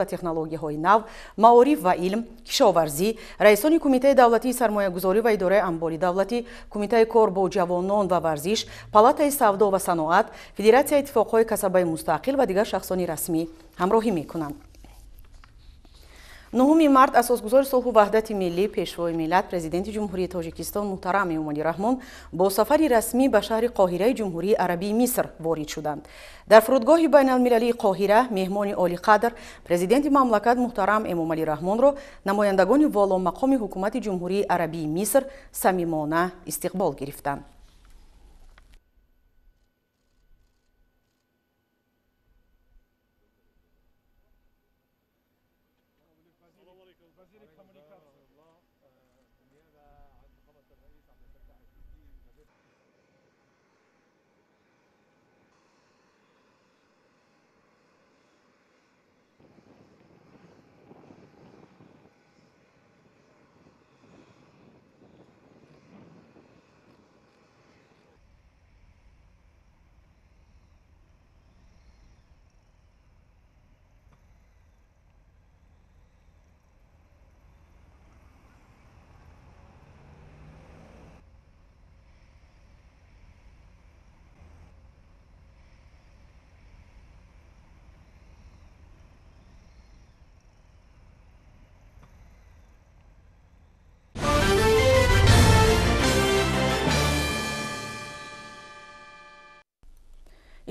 و تکنولوژی‌های نو، معارف و علم، کشاورزی، رئیسان کمیته دولتی سرمایه‌گذاری و اداره اموال دولتی، کمیته کار با جوانان و ورزش، پالاتای سودا و صنعت، فدراسیون اتفاق‌های کسب‌های مستقل و دیگر شخصان رسمی همراهی می‌کنند. 9 март асосгузори сулҳу ваҳдати миллӣ пешвои миллат президенти ҷумҳурии тоҷикистон муҳтарам эмомалӣ раҳмон бо сафари расмӣ ба шаҳри қоҳираи ҷумҳурии арабии миср ворид шуданд. дар фурудгоҳи байналмилалии қоҳира меҳмони олиқадр президенти мамлакат муҳтарам эмомалӣ раҳмонро намояндагони воломақоми ҳукумати ҷумҳурии арабии миср самимона истиқбол гирифтанд.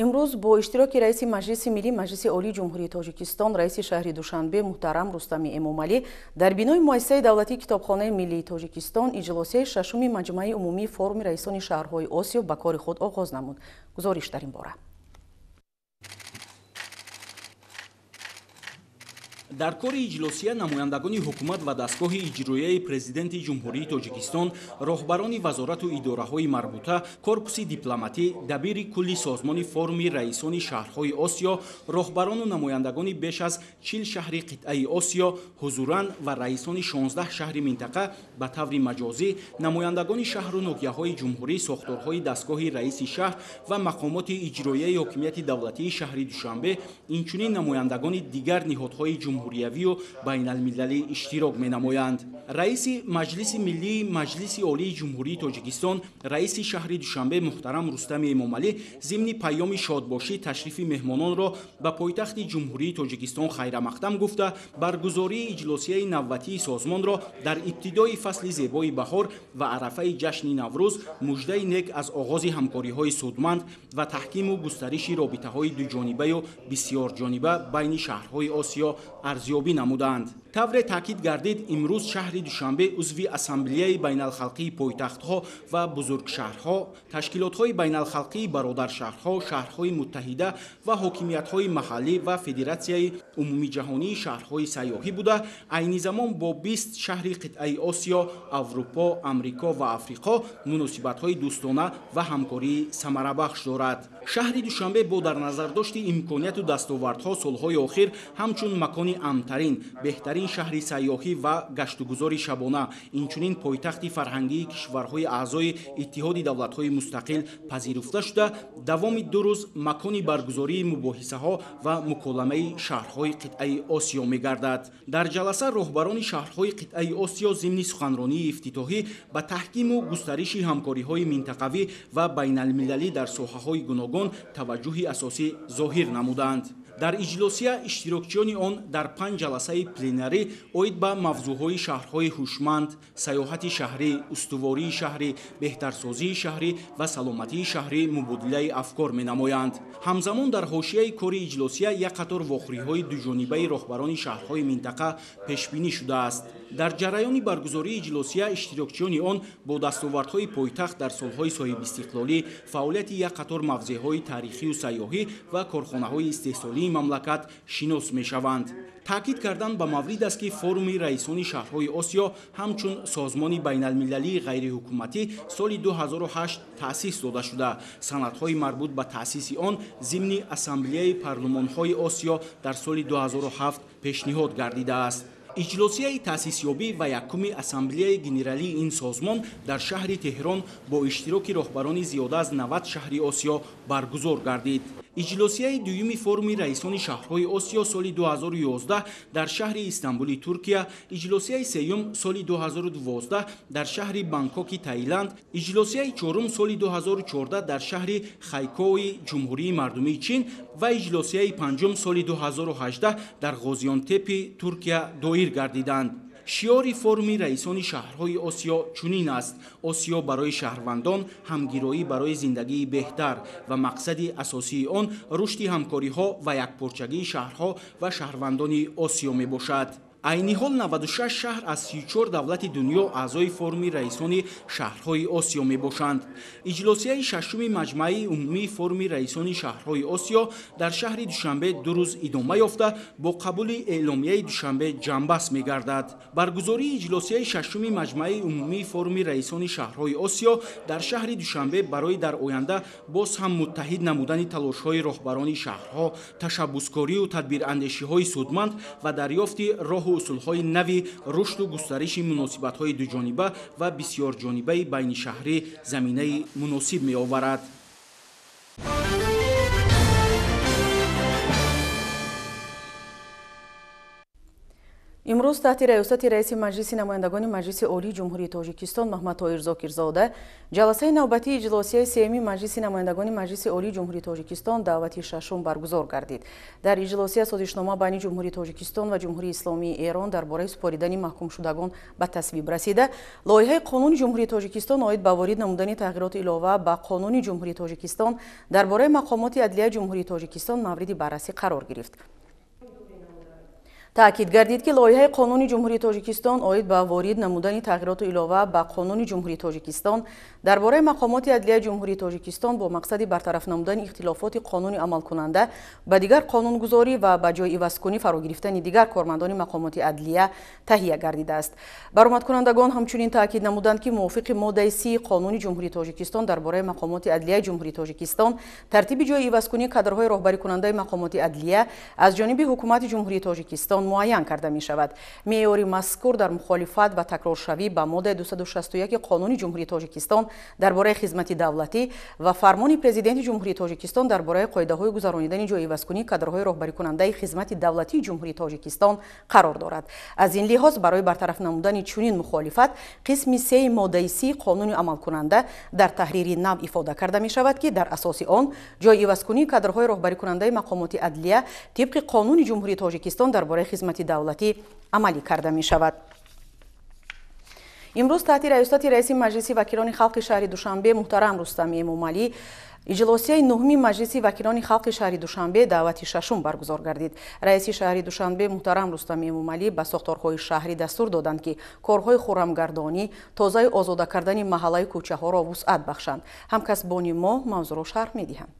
имрӯз бо иштироки раиси маҷлиси миллӣ маҷлиси олии ҷумҳурии тоҷикистон раиси шаҳри душанбе муҳтарам рустами эмомалӣ дар бинои муассисаи давлатии китобхонаи миллии тоҷикистон иҷлосияи шашуми маҷмӯаи умумии форуми раисони шаҳрҳои осиё ба кори худ оғоз намуд. гузориш дар ин бора. дар кори иҷлосия намояндагони ҳукумат ва дастгоҳи иҷроияи президенти ҷумҳурии тоҷикистон, роҳбарони вазорату идораҳои марбута, корпуси дипломатӣ, дабири кулли созмони форуми раисони шаҳрҳои осиё, роҳбарону намояндагони беш аз 40 шаҳри қитъаи осиё, ҳузуран ва раисони 16 шаҳри минтақа ба таври маҷозӣ, намояндагони шаҳру ноҳияҳои ҷумҳурӣ, сохторҳои дастгоҳи раиси шаҳр ва мақомоти иҷроияи ҳокимияти давлатии шаҳри Душанбе, инчунин намояндагони дигар ниҳодҳои ҷумҳуриявию байналмилалӣ иштирок менамоянд. раиси маҷлиси миллии маҷлиси олии ҷумҳурии тоҷикистон, раиси шаҳри Душанбе муҳтарам Рустами Эмомалӣ зимни паёми шодбошӣ ташрифи меҳмононро ба пойтахти ҷумҳурии тоҷикистон хайрамақдам гуфта, баргузории иҷлосияи навбатии созмонро дар ибтидои фасли зебои баҳор ва арафаи ҷашни Наврӯз муждаи нек аз оғози ҳамкориҳои судманд ва таҳкиму густариши робитаҳои дуҷонибаю бисёрҷониба байни шаҳрҳои осиё арзёбӣ намуданд. тавре таъкид гардид, имрӯз шаҳри Душанбе узви ассамблеяи байналхалқии пойтахтҳо ва бузургшаҳрҳо, ташкилотҳои байналхалқии бародаршаҳрҳо, шаҳрҳои муттаҳида ва ҳокимиятҳои маҳаллӣ ва федератсияи умумиҷаҳонии шаҳрҳои сайёҳӣ буда, айни замон бо 20 шаҳри қитъаи Осиё, Аврупо, Амрико ва Африқо муносибатҳои дӯстона ва ҳамкории самарабахш дорад. шаҳри Душанбе бо дар назардошти имконияту дастовардҳо солҳои охир ҳамчун макони амнтарин, беҳтарин шаҳри сайёҳӣ ва гаштугузори шабона, инчунин пойтахти фарҳангии кишварҳои аъзои иттиҳоди давлатҳои мустақил пазируфта шуда, давоми 2 рӯз макони баргузории мубоҳисаҳо ва муколамаи шаҳрҳои қитъаи Осиё мегардад. дар ҷаласа роҳбарони шаҳрҳои қитъаи Осиё зимни суханронии ифтитоҳӣ ба таҳкиму густариши ҳамкориҳои минтақавӣ ва байналмилалӣ дар соҳаҳои гуногун таваҷҷӯҳи асосӣ зоҳир намуданд. дар иҷлосия иштирокчиёни он дар 5 ҷаласаи пленарӣ оид ба мавзӯъҳои шаҳрҳои ҳушманд, саёҳати шаҳрӣ, устувории шаҳрӣ, беҳтарсозии шаҳрӣ ва саломатии шаҳрӣ мубодилаи афкор менамоянд. ҳамзамон дар ҳошияи кори иҷлосия як қатор вохӯриҳои дуҷонибаи роҳбарони шаҳрҳои минтақа пешбинӣ шудааст. дар ҷараёни баргузории иҷлосия иштирокчиёни он бо дастовардҳои пойтахт дар солҳои соҳибистиқлолӣ, фаъолияти як қатор мавзеъҳои таърихию сайёҳӣ ва корхонаҳои истеҳсолии мамлакат шинос мешаванд. таъкид кардан ба маврид аст ки форуми раисони шаҳрҳои Осиё ҳамчун созмони байналмилалии ғайриҳукуматӣ соли 2008 таъсис дода шуда, санадҳои марбут ба таъсиси он зимни ассамблеяи парлумонҳои Осиё дар соли 2007 пешниҳод гардидааст. иҷлосияи таъсисёбӣ ва якуми ассамблеяи генералии ин созмон дар шаҳри Теҳрон бо иштироки роҳбарони зиёда аз 90 шаҳри Осиё баргузор гардид. иҷлосияи дуюми форуми раисони шаҳрҳои осиё соли 2011 дар шаҳри Истанбули Туркия, иҷлосияи сеюм соли 2012 дар шаҳри Бангкоки Таиланд, иҷлосияи чорум соли 2014 дар шаҳри Хайкои Ҷумҳурии Мардумии Чин ва иҷлосияи панҷум соли 2018 дар Ғозиёнтепи Туркия доир гардиданд. шиори форуми раисони шаҳрҳои осиё чунин аст: осиё барои шаҳрвандон, ҳамгироӣ барои зиндагии беҳтар ва мақсади асосии он рушди ҳамкориҳо ва якпорчагии шаҳрҳо ва шаҳрвандони осиё мебошад. айни ҳол 96 шаҳр аз 34 давлати дунё аъзои форуми раисони шаҳрҳои осиё мебошанд. иҷлосияи шашуми маҷмаи умумии форуми раисони шаҳрҳои осиё дар шаҳри Душанбе 2 рӯз идома ёфта, бо қабули эъломияи Душанбе ҷамъбаст мегардад. баргузории иҷлосияи шашуми маҷмаи умумии форуми раисони шаҳрҳои осиё дар шаҳри Душанбе барои дар оянда боз ҳам муттаҳид намудани талошҳои роҳбарони шаҳрҳо, ташаббускорию тадбирандешиҳои судманд ва дарёфти роҳу усулҳои нави рушду густариши муносибатҳои дуҷониба ва бисёрҷонибаи байнишаҳрӣ заминаи муносиб меоварад. имрӯз таҳти раёсати раиси маҷлиси намояндагони маҷлиси олии ҷумҳурии тоҷикистон Маҳмад Тоҳир Зокирзода ҷаласаи навбатии иҷлосияи сеюми маҷлиси намояндагони маҷлиси олии ҷумҳурии тоҷикистон давати шашум баргузор гардид. дар иҷлосия созишнома байни ҷумҳурии тоҷикистон ва ҷумҳурии исломии Эрон дар бораи супоридани маҳкумшудагон ба тасвиб расида, лоиҳаи қонуни ҷумҳурии тоҷикистон оид ба ворид намудани тағйироти илова ба қонуни ҷумҳурии тоҷикистон дар бораи мақомоти адлияи ҷумҳурии тоҷикистон мавриди баррасӣ қарор гирифт. таъкид гардид ки лоиҳаи қонуни ҷумҳурии тоҷикистон оид ба ворид намудани тағйироту илова ба қонуни ҷумҳурии тоҷикистон дар бораи мақомоти адлияи ҷумҳурии тоҷикистон бо мақсади бартараф намудани ихтилофоти қонуни амалкунанда ба дигар қонунгузорӣ ва ба ҷой ивазкунӣ фаро гирифтани дигар кормандони мақомоти адлия таҳия гардидааст. баромадкунандагон ҳамчунин таъкид намуданд ки мувофиқи моддаи 30 қонуни ҷумҳурии тоҷикистон дар бораи мақомоти адлияи ҷумҳурии тоҷикистон тартиби ҷои ивазкунии кадрҳои роҳбарикунандаи мақомоти адлия аз ҷониби ҳукумати ҷумҳурии тоҷикистон муайян карда мешавад. меъёри мазкур дар мухолифат ба такроршавӣ ба моддаи 261 қонуни ҷумҳурии тоҷикистон дар бораи хизмати давлатӣ ва фармони президенти ҷумҳурии тоҷикистон дар бораи қоидаҳои гузаронидани ҷойивазкунии кадрҳои роҳбарикунандаи хизмати давлатии ҷумҳурии тоҷикистон қарор дорад. аз ин лиҳоз барои бартараф намудани чунин мухолифат қисми 3 моддаи 30 қонуни амалкунанда дар таҳрири нав ифода карда мешавад ки дар асоси он ҷойивазкунии кадрҳои роҳбарикунандаи мақомоти адлия тибқи қонуни ҷумҳурии тоҷикистон дар бораи хизмати давлатӣ амалӣ карда мешавад. имрӯз таҳти раёсати раиси маҷлиси вакилони халқи шаҳри Душанбе муҳтарам Рустами Эмомалӣ иҷлосияи нуҳуми маҷлиси вакилони халқи шаҳри Душанбе давати шашум баргузор гардид. раиси шаҳри Душанбе муҳтарам Рустами Эмомалӣ ба сохторҳои шаҳрӣ дастур доданд ки корҳои хуррамгардонӣ, тозаи озода кардани маҳаллаи кӯчаҳоро вусъат бахшанд. ҳамкасбони мо мавзӯъро шарҳ медиҳанд.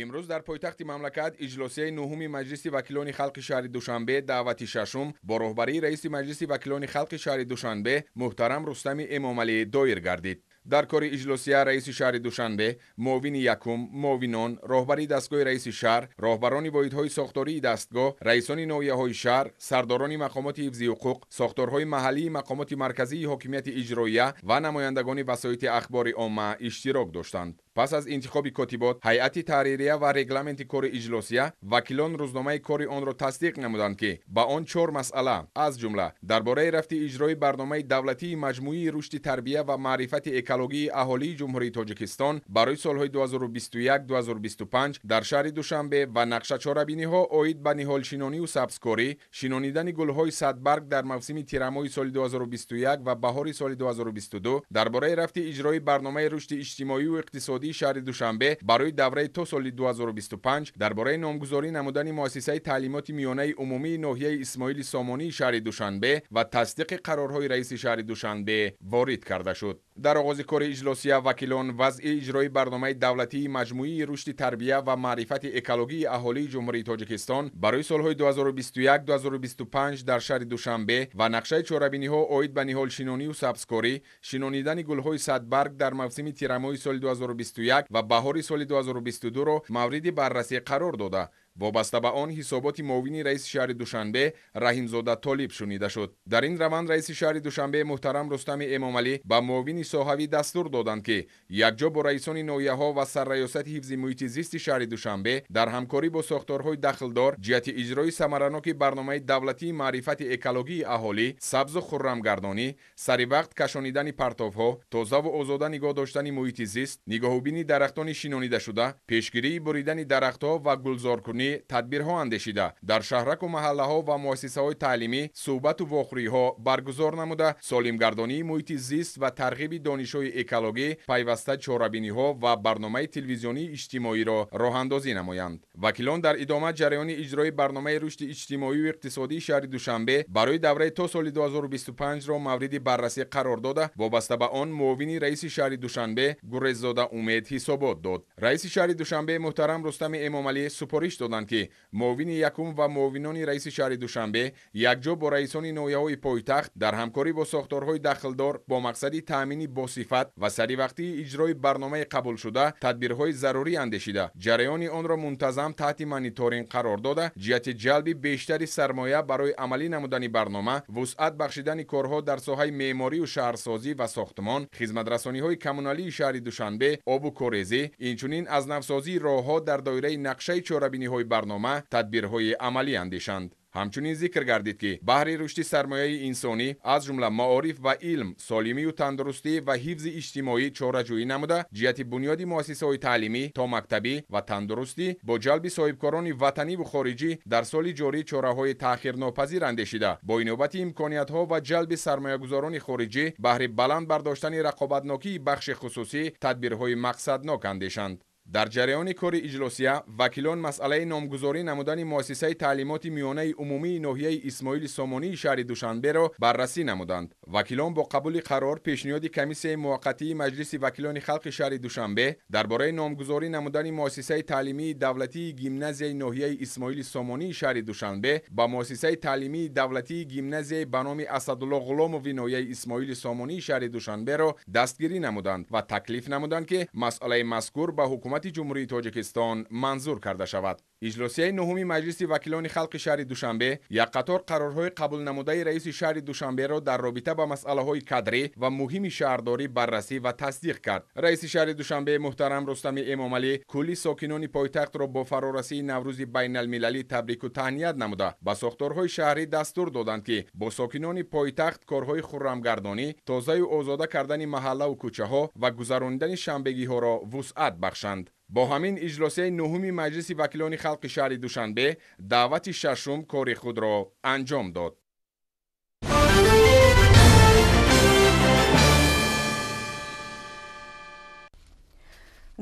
имрӯз дар пойтахти мамлакат иҷлосияи нуҳуми маҷлиси вакилони халқи шаҳри Душанбе давати шашум бо роҳбарии раиси маҷлиси вакилони халқи шаҳри Душанбе муҳтарам Рустами Эмомалӣ доир гардид. дар кори иҷлосия раиси шаҳри Душанбе, муовини якум, муовинон, роҳбари дастгоҳи раиси шаҳр, роҳбарони воҳидҳои сохтории дастгоҳ, раисони ноҳияҳои шаҳр, сардорони мақомоти ҳифзи ҳуқуқ, сохторҳои маҳаллии мақомоти марказии ҳокимияти иҷроия ва намояндагони васоити ахбори омма иштирок доштанд. пас аз интихоби котибот, ҳайати таҳририя ва регламенти кори иҷлосия, вакилон рӯзномаи кори онро тасдиқ намуданд ки ба он 4 масъала аз ҷумла дар бораи рафти иҷрои барномаи давлатии маҷмӯии рушди тарбия ва маърифати экологии аҳолии ҷумҳурии тоҷикистон барои солҳои 2021-2025 дар шаҳри Душанбе ва нақшачорабиниҳо оид ба ниҳолшинонию сабзкорӣ, шинонидани гулҳои садбарг дар мавсими тирамоҳи соли 2021 ва баҳори соли 2022 дар бораи рафти иҷрои барномаи рушди иҷтимоию иқтисодии шаҳри Душанбе барои давраи то соли 2025 дар бораи номгузорӣ намудани муассисаи таълимоти миёнаи умумии ноҳияи Исмоили Сомонии шаҳри Душанбе ва тасдиқи қарорҳои раиси шаҳри Душанбе ворид карда шуд. дар оғози кори иҷлосия вакилон вазъи иҷрои барномаи давлатии маҷмӯии рушди тарбия ва маърифати экологии аҳолии ҷумҳурии тоҷикистон барои солҳои 2021-2025 дар шаҳри Душанбе ва нақшаи чорабиниҳо оид ба ниҳолшинонию сабзкорӣ, шинонидани гулҳои садбарг дар мавсими тирамоҳи соли 2021 ва баҳори соли 2022-ро мавриди баррасӣ қарор дода, وابسته به آن حسابات معاون رئیس شهر دوشنبه رحیمزاده طالب شنیده شد. در این روند رئیس شهر دوشنبه محترم رستم امامعلی به معاون صحوی دستور دادند که یکجا با رئیسان ناحیه‌ها و سرریاست حفظ محیط زیست شهر دوشنبه در همکاری با ساختارهای دخلدار جهت اجرای ثمرناک برنامه دولتی معرفت اکولوژی اهالی، سبز و خرمگردانی، سری وقت کشانیدن پرتوها، تازه و آزاده نگاه داشتن محیط زیست، نگاهوبینی درختان شینانیده شده، پیشگیری بریدن درختها و گلزارکنی تدبیرها اندیشیده در شهرک و محله‌ها و مؤسسه‌های تعلیمی صحبت و واخری‌ها برگزار نموده سالمگردانی محیط زیست و ترغیب دانش‌های اکولوژی پیوسته چاره‌بینی‌ها و برنامه تلویزیونی اجتماعی را راه‌اندازی نمایند. وکیلان در ادامه جریان اجرای برنامه رشد اجتماعی و اقتصادی شهر دوشنبه برای دوره تا سال 2025 را مورد بررسی قرار داده. وابسته به آن معاون رئیس شهر دوشنبه گریززاده امید حسابات داد. رئیس شهر دوشنبه محترم رستم امامعلی سپارش دادند که معاون یکم و معاونان رئیس شهر دوشنبه یکجا با رئیسان ناحیه‌های پایتخت در همکاری با ساختارهای دخلدار با مقصد تامین باصفت و سری وقتی اجرای برنامه قبول شده تدبیرهای ضروری اندیشیده جریان آن را منتظم تحت مانیتورینگ قرار داده جهت جلب بیشتری سرمایه برای عملی نمودن برنامه، وسعت بخشیدن کارها در ساحه معماری و شهرسازی و ساختمان، خدمت رسانی‌های کمونالی شهر دوشنبه، آب و کوریزی، اینچنین از نوسازی راه‌ها در دایره نقشه چاره‌بینی‌های برنامه تدبیرهای عملی اندیشند. همچنین ذکر گردید که بهر رشد سرمایه انسانی از جمله معارف و علم، سالمی و تندرستی و حفظ اجتماعی چاره‌جویی نموده جهت بنیاد مؤسسه‌های تعلیمی تا مکتبی و تندرستی با جلب صاحبکاران وطنی و خارجی در سال جاری چاره‌های تأخیرناپذیر اندیشیده با نوبت امکانیت‌ها و جلب سرمایه‌گذاران خارجی بهر بلند برداشتن رقابتناکی بخش خصوصی تدبیرهای مقصدناک اندیشند. در جریان کار اجلاسیه وکیلان مسئله نامگذاری نمودن مؤسسه تعلیمات میانه عمومی ناحیه اسماعیل سامانی شهر دوشنبه را بررسی نمودند. وکیلان با قبول قرار پیشنهاد کمیسیون موقتی مجلس وکیلان خلق شهر دوشنبه درباره نامگذاری نمودن مؤسسه تعلیمی دولتی گیمنازیای ناحیه اسماعیل سامانی شهر دوشنبه با مؤسسه تعلیمی دولتی گیمنازیای به نام اسدالله غلاموی ناحیه اسماعیل سامانی شهر دوشنبه را دستگیری نمودند و تکلیف نمودند که مسئله مذکور به حکومت جمهوری تاجیکستان منظور کرده شود. اجلاسیه نهم مجلس وکیلان خلق شهر دوشنبه یک قطار قرارهای قبول نموده رئیس شهر دوشنبه را در رابطه با مسئله‌های کادری و مهم شهرداری بررسی و تصدیق کرد. رئیس شهر دوشنبه محترم رستم امامعلی کلی ساکنان پایتخت را با فرارسی نوروز بین المللی تبریک و تهنیت نموده با ساختارهای شهری دستور دادند که با ساکنان پایتخت کارهای خرمگردانی، تازه و آزاده کردن محله و کوچه‌ها و گذراندن شنبگی‌ها را وسعت بخشند. با همین اجلاسیه نهم مجلس وکیلان خلق شهر دوشنبه دعوت ششم کار خود را انجام داد.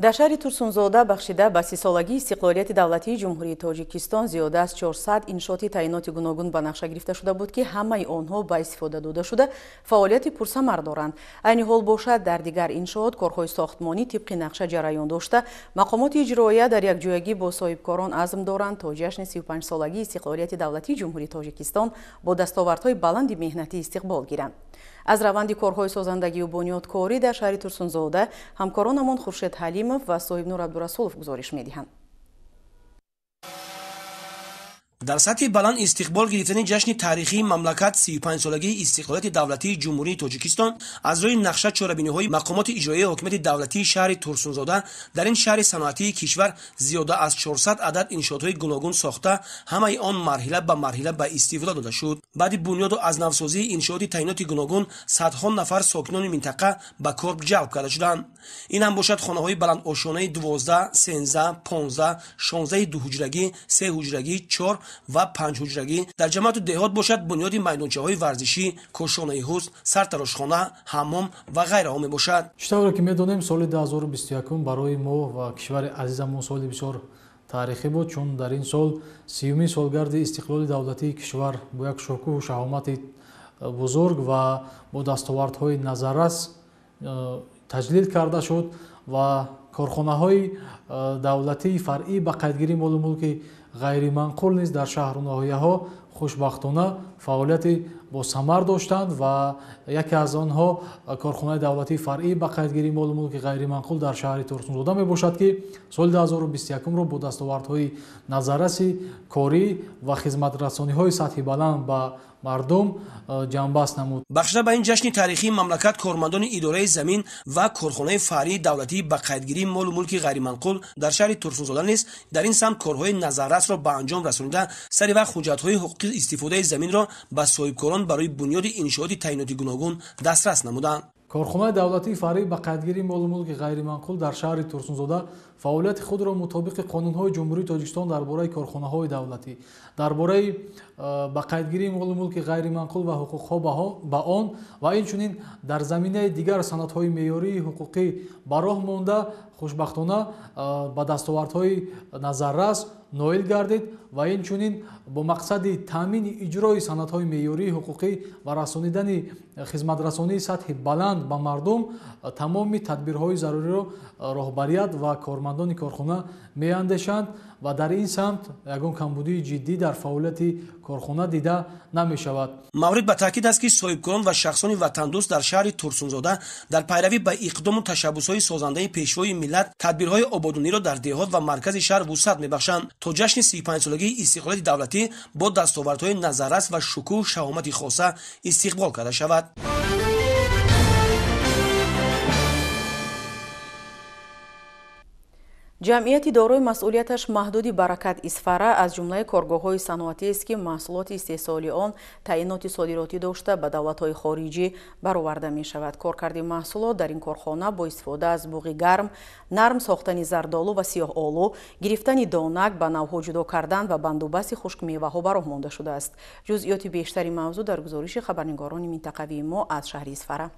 در شهر تورسунзода бахшида ба 30 солагии истиқлолияти давлатии ҷумҳурии тоҷикистон зиёда аз 400 иншооти таъиноти гуногун ба нақша гирифта шуда буд ки ҳамаи онҳо ба истифода дода шуда фаъолияти пурсамар доранд. айни ҳол бошад дар дигар иншоот корҳои сохтмонӣ тибқи нақша ҷараён дошта мақомоти иҷроия дар якҷоягӣ бо соҳибкорон азм доранд то ҷашни 35 солагии истиқлолияти давлатии ҷумҳурии тоҷикистон бо дастовардҳои баланди меҳнатӣ истиқбол гиранд. аз раванди корҳои созандагию бунёдкорӣ дар шаҳри турсунзода ҳамкоронамон хуршед ҳалимов ва соҳибнур абдурасулов гузориш медиҳанд. дар сатҳи баланд истиқбол гирифтани ҷашни таърихии мамлакат 35 солагии истиқлолияти давлатии ҷумҳурии тоҷикистон аз рӯи нақша чорабиниҳои мақомоти иҷроияи ҳокимияти давлатии шаҳри турсунзода дар ин шаҳри саноатии кишвар зиёда аз 400 адад иншоотҳои гуногун сохта ҳамаи он марҳила ба марҳила ба истифода дода шуд. баъди бунёду азнавсозии иншооти таъиноти гуногун садҳо нафар сокинони минтақа ба кор ҷалб карда шуданд. ин ҳам бошад хонаҳои баландошонаи 12, 13, 15, 16 дуҳуҷрагӣ, 3 ҳуҷрагӣ, 4 ва 5 ҳуҷрагӣ дар ҷамъияту деҳот бошад бунёди майдончаҳои варзишӣ, кошонаи ҳусн, сартарошхона, ҳаммом ва ғайраҳо мебошад. чутавре ки медонем соли 2021 барои мо ва кишвари азизамон соли бисёр таърихӣ буд, чун дар ин сол 30-уми солгарди истиқлоли давлатии кишвар бо як шукӯҳу шаҳомати бузург ва бо дастовардҳои назаррас таҷлил карда шуд ва корхонаҳои давлатии фаръӣ ба қайдгирии молу мулки ғайриманқул низ дар шаҳру ноҳияҳо хушбахтона фаъолияти босамар доштанд ва яке аз онҳо корхонаи давлатии фаръӣ ба қайдгирии молу мулки ғайриманқул дар шаҳри Турсунзода мебошад, ки соли 2021-ро бо дастовардҳои назарраси корӣ ва хизматрасониҳои сатҳи баланд ба мардум ҷамъбаст намуд. бахшида ба ин ҷашни таърихии мамлакат кормандони идораи замин ва корхонаи фаръии давлатӣ ба қайдгирии молу мулки ғайриманқул дар шаҳри Турсунзода низ дар ин самт корҳои назаррасро ба анҷом расонида, сари вақт ҳуҷҷатҳои ҳуқуқи истифодаи заминро ба соҳибкорон барои бунёди иншооти таъиноти гуногун дастрас намуданд. корхонаи давлатии фаръӣ ба қайдгирии молу мулки ғайриманқул дар шаҳри Турсунзода фаъолияти худро мутобиқи қонунҳои ҷумҳурии Тоҷикистон дар бораи корхонаҳои давлатӣ, дар бораи ба қайдгирии молу мулки ғайриманқул ва ҳуқуқҳо ба он ва инчунин дар заминаи дигар санадҳои меъёрии ҳуқуқӣ ба роҳ монда хушбахтона ба дастовардҳои назаррас ноил гардид ва инчунин бо мақсади таъмини иҷрои санадҳои меъёрии ҳуқуқӣ ва расонидани хизматрасонии сатҳи баланд ба мардум тамоми тадбирҳои заруриро роҳбарият ва кормандони корхона меандешанд ва дар ин самт ягон камбудии ҷиддӣ дар фаъолияти корхона дида намешавад. маврид ба таъкид аст, ки соҳибкорон ва шахсони ватандӯст дар шаҳри Турсунзода дар пайравӣ ба иқдому tashabbusҳои созандаи пешвои миллат тадбирҳои ободониро дар деҳот ва маркази шаҳр вусъат мебахшанд то ҷашни 35-солагии истиқлолияти давлатӣ бо дастовардҳои назаррас ва шукӯҳ шаҳомати хоса истиқбол карда шавад. ҷамъияти дорои масъулияташ маҳдуди Баракат Исфара аз ҷумлаи коргоҳҳои саноатиест, ки маҳсулоти истеҳсоли он таъиноти содиротӣ дошта ба давлатҳои хориҷӣ бароварда мешавад. Коркарди маҳсулот дар ин корхона бо истифода аз буғи гарм, нарм сохтани зардолу ва сиёҳолу, гирифтани донак, ба навъҳо ҷудо кардан ва бандубасти хушкмеваҳо ба роҳ монда шудааст. ҷузъиёти бештари мавзӯъ дар гузориши хабарнигорони минтақавии мо аз шаҳри Исфара.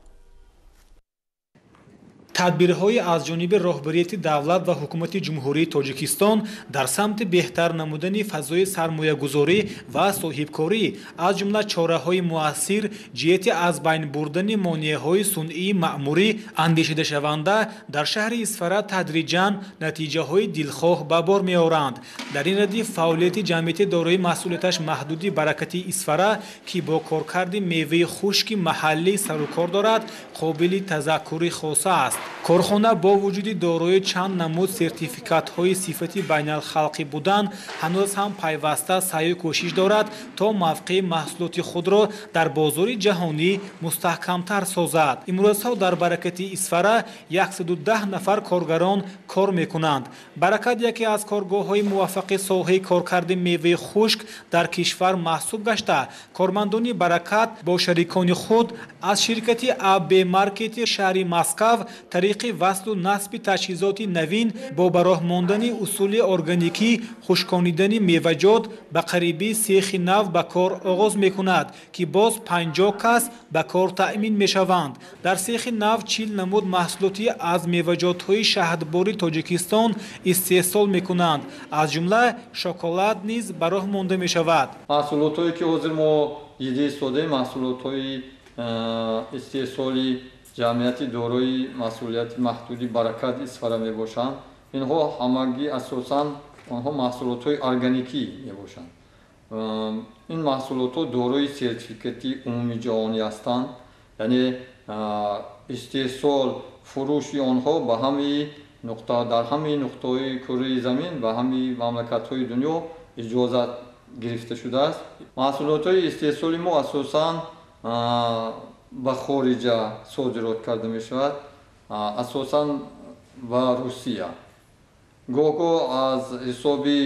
тадбирҳои аз ҷониби роҳбарияти давлат ва ҳукумати ҷумҳурии Тоҷикистон дар самти беҳтар намудани фазои сармоягузорӣ ва соҳибкорӣ аз ҷумла чораҳои муассир ҷиҳати аз байн бурдани монеаҳои сунъии маъмурӣ андешидашаванда дар шаҳри Исфара тадриҷан натиҷаҳои дилхоҳ ба бор меоранд. Дар ин радиф фаъолияти ҷамъияти дорои масъулияташ маҳдуди Баракати Исфара, ки бо коркарди меваи хушки маҳаллӣ сару кор дорад, қобили тазаккури хоса аст. корхона бо вуҷуди дорои чанд намуд сертификатҳои сифати байналхалқӣ будан, ҳанӯз ҳам пайваста саъю кӯшиш дорад то мавқеи маҳсулоти худро дар бозори ҷаҳонӣ мустаҳкамтар созад. имрӯзҳо дар Баракати Исфара 110 нафар коргарон кор мекунанд. Баракат яке аз коргоҳҳои муваффақи соҳаи коркарди меваи хушк дар кишвар маҳсуб гашта, кормандони Баракат бо шарикони худ аз ширкати АБ маркети шаҳри Москав тариқи васлу насби таҷҳизоти навин бо ба роҳ мондани усули органикӣ хушконидани меваҷот ба қарибӣ сехи нав ба кор оғоз мекунад, ки боз 50 кас ба кор таъмин мешаванд. дар сехи нав 40 намуд маҳсулоти аз меваҷотҳои шаҳдбори Тоҷикистон истеҳсол мекунанд, аз ҷумла шоколад низ ба роҳ монда мешавад. маҳсулотҳое ки ҳозир мо истеҳсоли маҳсулотҳои истеҳсоли ҷамъияти дорои масъулияти маҳдуди Баракат Исфара мебошанд. инҳо ҳамагӣ асосан онҳо маҳсулотҳои органикӣ мебошанд. ин маҳсулотҳо дорои сертификати умумии ҷаҳонӣ ҳастанд, яъне истеҳсол фурӯши онҳо ба ҳамаи нуқта дар ҳамаи нуқтаҳои кураи замин ва ҳамаи мамлакатҳои дунё иҷозат гирифта шудааст. маҳсулотҳои истеҳсоли мо асосан ба хориҷа содирот карда мешавад, асосан ба Русия. гоҳ-гоҳ аз ҳисоби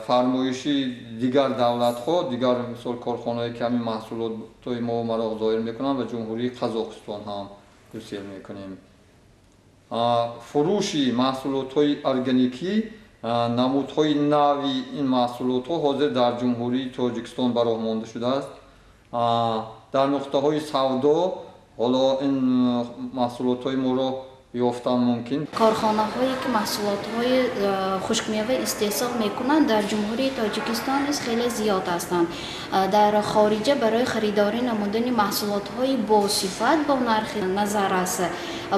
фармоиши дигар давлатҳо, дигар мисол корхонаҳое ки ҳамин маҳсулотҳои мо маро зоҳир мекунанд ва ҷумҳурии Қазоқистон ҳам гусел мекунем. фурӯши маҳсулотҳои органикӣ, намудҳои нави ин маҳсулотҳо ҳозир дар ҷумҳурии Тоҷикистон ба роҳ монда шудааст. дар нуқтаҳои савдо ҳоло ин маҳсулотҳои моро ёфтан мумкин. کارخانه‌هایی که محصولات‌های خشک‌میوه استحصال می‌کنند در جمهوری تاجیکستان خیلی زیاد هستند. در خارج برای خریداری نمودن محصولات‌های با صفت با نرخ نظر است.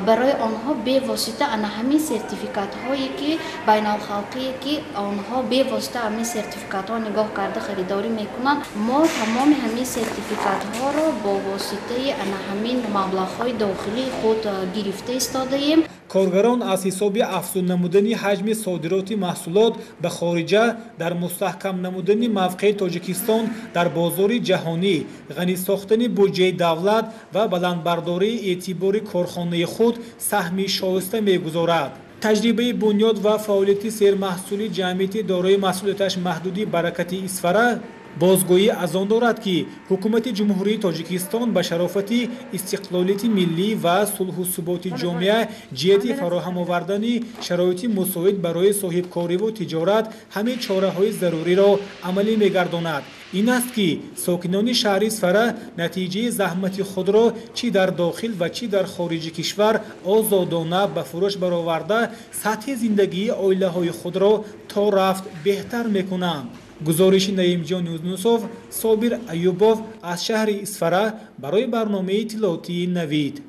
برای آنها به واسطه همین سرتیفیکات‌هایی که بین الخلقی که آنها به واسطه همین سرتیفیکات‌ها نگاه کرده خریداری می‌کنند. ما تمام همین سرتیفیکات‌ها را با واسطه همین مبلغ‌های داخلی خود گرفته ایستاده‌ایم. کارگران از حساب افزون نمودن حجم صادرات محصولات به خارجه در مستحکم نمودن موقع تاجیکستان در بازار جهانی، غنی ساختن بودجه دولت و بلندبرداری اعتبار کارخانه خود سهمی شایسته می‌گذارد. تجربه بنیاد و فعالیت سرمحصول جمعیت دارای مسئولیتش محدودی برکتی اسفره بازگویی از آن دارد که حکومت جمهوری تاجیکستان به شرافت استقلالیت ملی و صلح و ثبات جامعه جهت فراهم آوردن شرایط مساعد برای صاحبکاری و تجارت همه چاره‌های ضروری را عملی می‌گرداند. این است که ساکنان شهر اسفره نتیجه زحمت خود را چی در داخل و چی در خارج کشور آزادانه به فروش برآورده سطح زندگی عائله‌های خود را تا رفت بهتر می‌کنند. گزارش نعیم جان یونسوف، صابر ایوبوف از شهر اسفره برای برنامه اطلاعاتی نوید.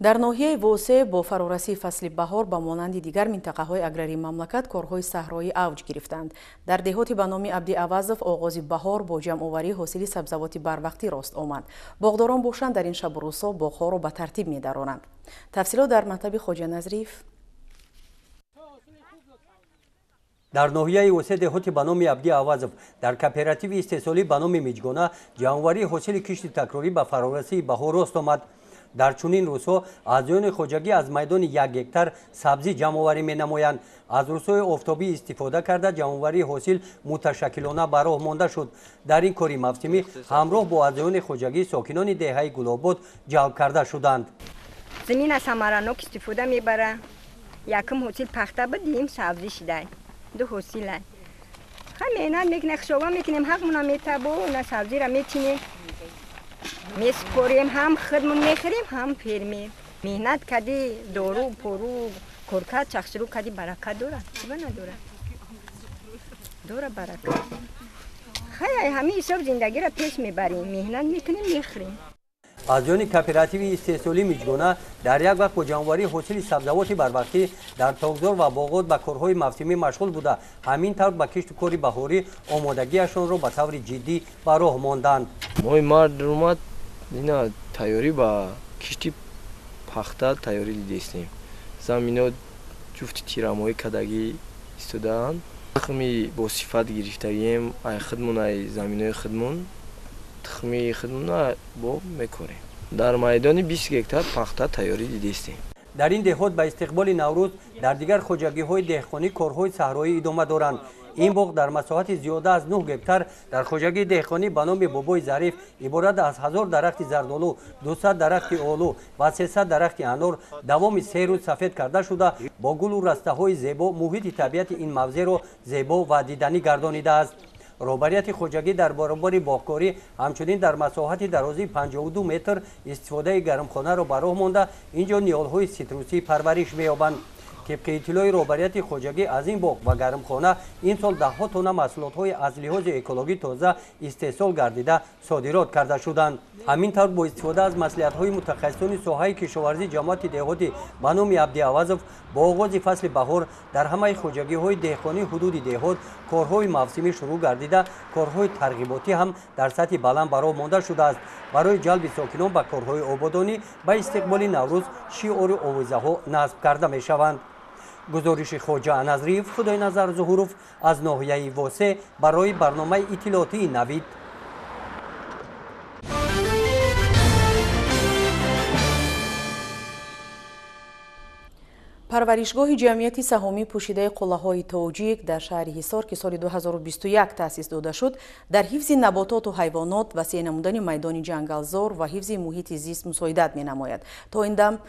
در ناحیه ووسه با فرارسی فصل بهار با مانند دیگر منطقه‌های اگراری مملکت کارهای صحرایی اوج گرفتند. در دهاتی به نام عبدی عوضف آغاز بهار با جمع‌آوری حاصل سبزوات بروقتی راست آمد. باغداران بوشان در این شب و روزها باغ‌ها را به ترتیب می‌درانند. تفصیلات در مطلب خواجه نظریف. در ناحیه ووسه دهاتی به نام عبدی عوضف در کооپراتیو استحصالی به نام میجگونه جمع‌آوری حاصل کشت تکراری به فرارسی بهار راست آمد. در چنین روزها اعضایان خواجگی از میدان 1 هکتار سبزی جمع‌آوری می‌نمایند. از روزهای آفتابی استفاده کرده جمع‌آوری حاصل متشکلانه به راه مانده شد. در این کاری موسمی همراه با اعضایان خواجگی ساکنان دهه گل‌آباد جلب کرده شدند. زمین از ثمرناک استفاده میبره. یکم حاصل پخته بدیم سبزی شده. دو حاصل همینا میکنه خشابه میکنیم حقمون میتابو اون سبزی را میچینیم میسپاریم هم خودمون میخریم هم فرمی مهنت کردی دارو پرو کرکت چخشرو کردی برکت داره چی نداره داره برکت خیلی همین حساب زندگی را پیش میبریم مهنت میکنیم میخریم. اعضایان کооپراتیو استحصالی میجگونه در یک وقت با جمع‌آوری حاصل سبزوات بروقتی در تاغزار و باغات به کارهای موسمی مشغول بوده همین طور به کشت و کار بهاری آمادگیشان را به طور جدی به راه ماندند. ما مردم اینا تیاری با کشتی پخته تیاری دیدیم. زمینات جفت تیرامای کداگی استودان. تخمی با صفات گرفتیم ای خدمون ای زمینای خدمون تخمی خدمون با میکنیم. در میدان 20 هکتار پخته تیاری دیدیم. در این دهات به استقبال نوروز در دیگر خواجگی‌های دهقانی کارهای صحرایی ادامه دارند. این باغ در مساحت زیاده از 9 هکتار در خواجگی دهقانی به نام بابای ظریف عبارت از 1000 درخت زردآلو، 200 درخت آلو و 300 درخت انار دوام 3 روز سفید کرده شده با گل و رسته‌های زیبا محیط طبیعت این موضع را زیبا و دیدنی گردانیده است. رهبریت خواجگی در برابر باغکاری همچنین در مساحت درازی 52 متر استفاده گرمخانه را به راه مانده اینجا نیالهای سیتروسی پرورش می‌یابند. طبق اطلاع رهبریت خواجگی از این باغ و گرمخانه این سال 10 تن محصولات‌های از لحاظ اکولوژی تازه استحصال گردیده صادرات کرده شدند. همینطور با استفاده از مصلحت‌های متخصصان ساحه کشاورزی جماعت دهاتی به نام عبدی عوضف با آغاز فصل بهار در همه خواجگی‌های دهقانی حدود دهات کارهای موسمی شروع گردیده کارهای ترغیباتی هم در سطح بلند برای مانده شده است. برای جلب ساکنان به کارهای آبادانی به استقبال نوروز شعار آوازه‌ها نصب کرده می‌شوند. گزارش خواجه نظریف خدای نظر ظهورов از ناحیه ووسه برای برنامه اطلاعاتی نوید. پرورشگاه جمعیت سهامی پوشیده قله‌های تاجیک در شهر حصار که سال 2021 تأسیس داده شد در حفظ نباتات و حیوانات، وسیع نمودن میدان جنگلزار و حفظ محیط زیست مساعدت می‌نماید. تا این دم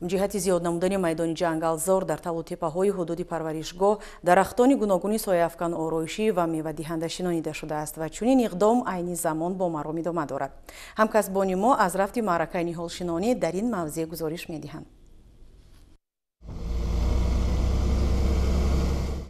جهت زیاد نمودن میدان جنگلزار در تل و تپه‌های حدود پرورشگاه درختان گوناگون سایه‌افکن آرایشی و میوه‌دهنده شناخته شده است و چنین اقدام عین زمان با مرام ادامه دارد. همکسبان ما از رفت معرکه نهال شنانی در این موضوع گزارش می‌دهند.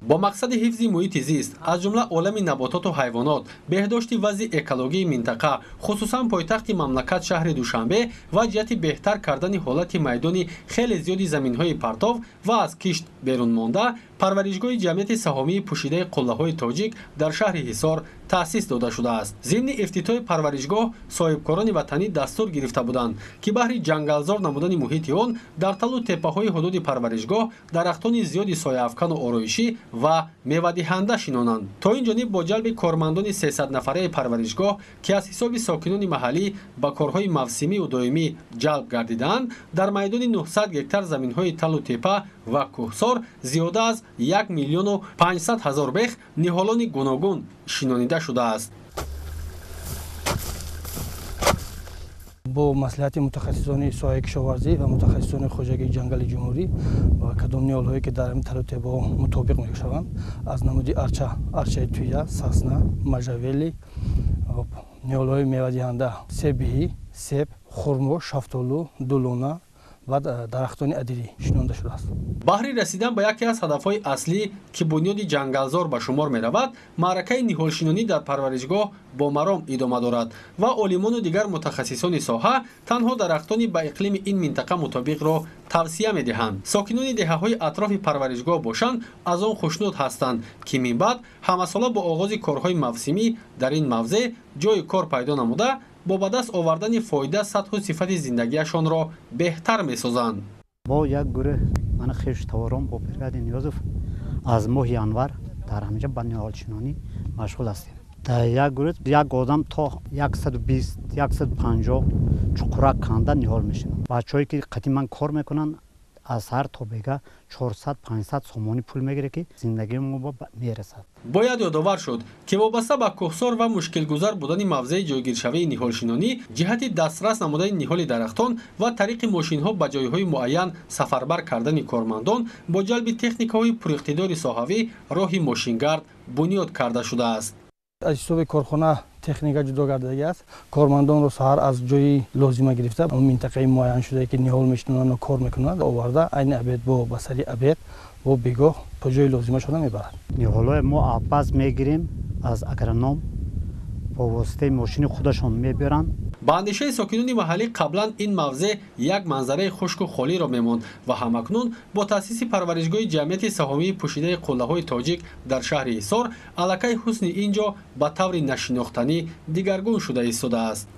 با مقصد حفظ محیط زیست از جمله عالم نباتات و حیوانات، بهداشت وضع اکولوژی منطقه خصوصا پایتخت مملکت شهر دوشنبه و جهت بهتر کردن حالت میدانی خیلی زیادی زمین‌های پرتاب و از کشت بیرون مانده پرورشگاه جمعیت سهامی پوشیده قله‌های تاجیک در شهر حصار تأسیس داده شده است. ضمن افتتاح پرورشگاه صاحبکاران وطنی دستور گرفته بودند که بهر جنگلزار نمودن محیط آن در تل و تپه‌های حدود پرورشگاه درختان زیادی سایه‌افکن و آرایشی و میوه‌دهنده شنانند. تا این جانب با جلب کارمندان 300 نفره پرورشگاه که از حساب ساکنان محلی با کارهای موسمی و دائمی جلب گردیدند، در میدان 900 گکتار زمین‌های تل و تپه و کوهسار زیاده از 1,500,000 بیخ نهالان گوناگون شنانیده شده است. با مصلحت متخصصان سایه کشاورزی و متخصصان خوجگی جنگل جمهوری و کدام نهال‌هایی که در این تل و تپه مطابق می‌شوند از نمودی ارچه تویا، ساسنا، مژاولی، نهال‌های میوه‌دهنده سیبی، سیب، خرما، شفتالو، دولونا و درختان ادیری شنانده شده است. بهر رسیدن به یکی از هدف‌های اصلی که بنیاد جنگلزار به شمار می‌رود، معرکه نهالشنانی در پرورشگاه با مرام ادامه دارد و عالمان و دیگر متخصصان ساحه تنها درختان به اقلیم این منطقه مطابق را توصیه می‌دهند. ساکنان دهه‌های اطراف پرورشگاه باشند از آن خوشنود هستند که من بعد همساله با آغاز کارهای موسمی در این موضع جای کار پیدا نموده با به دست آوردن فایده سطح و صفت زندگیشان را بهتر می‌سازند. با یک گروه من خویشتوارم با برگاد نیازف از ماه ینور در همینجا با نهالشنانی مشغول هستیم. در یک گروه یک آدم تا 120 150 چقرک کنده نهال میشن. بچه‌ای که قدیما کار میکنن از هر تابگه 400 500 سومانی پول میگیره که زندگی ما میرسد. باید یادآور شد که وابسته به کوهسار و مشکل گذار بودن موضع جایگیرشوی نهالشنانی جهت دسترس نمودن نهال درختان و طریق ماشین‌ها به جایهای معین سفربر کردن کارمندان با جلب تکنیک‌های پراقتدار ساحوی راه ماشینگرد بنیاد کرده شده است. از حساب کارخانه تکنیک جدا گردیده است. کارمندان رو سحر از جای لازمه گرفته اون منطقه معین شده که نهال میشنن و کار میکنند آورده عین عبید با بسری عبید و بگاه تا جای لازمه شده میبرند. نهالای ما آبپز میگیریم از اگرنوم با واسطه ماشین خودشون میبرن. با اندیشه ساکنان محلی قبلا این موضع یک منظره خشک و خالی را میماند و همکنون با تأسیس پرورشگاه جمعیت سهامی پوشیده قله‌های تاجیک در شهر حصار علاقه حسن اینجا به طور نشناختنی دیگرگون شده ایستاده است.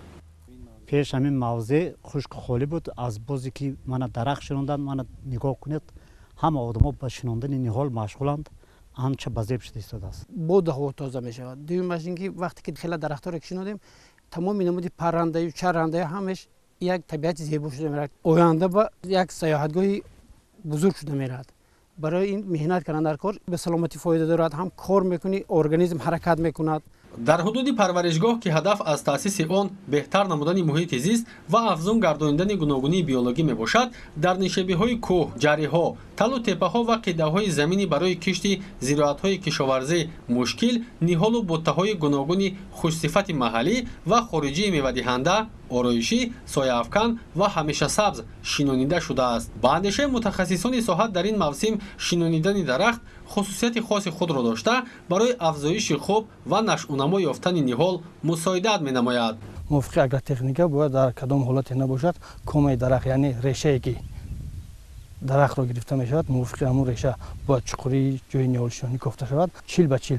پیش همین موضع خشک خالی بود. از بازی که من درخت شنوندن من نگاه کنید همه آدما به شنوندن نهال مشغولند. آنچه بزرگ شده ایستاده است. بود هوا تازه میشود. دومش اینکه وقتی که خیلی درخت‌ها را شنودیم تمام نمودی پرنده و چرنده همش یک طبیعت زیبا شده میرد. آینده با یک سیاحتگاه بزرگ شده میرد. برای این مهنت کردن در کار به سلامتی فایده دارد. هم کار میکنی ارگانیسم حرکت میکند. در حدود پرورشگاه که هدف از تأسیس آن بهتر نمودن محیط زیست و افزون گردانیدن گوناگونی بیولوژی میباشد، در نشابه‌های کوه، جری‌ها، تل و تپه‌ها و قده‌های زمینی برای کشت زراعت‌های کشاورزی مشکل نهال و بوته‌های گوناگونی خوش‌صفت محلی و خارجی میوه‌دهنده آرایشی، سایه‌افکن و همیشه سبز شنانیده شده است. با اندیشه متخصصان ساحت در این موسم شنانیدن درخت خصوصیت خاص خود را داشته برای افزایش خوب و نشأونما یافتن نهال مساعدت می‌نماید. موافق اگر تکنیک باید در کدام حالت نباشد کام درخت یعنی ریشه که درخت را گرفته میشود موافق همون ریشه با چقوری جای نهالشنانی کوفته شود 40 به 40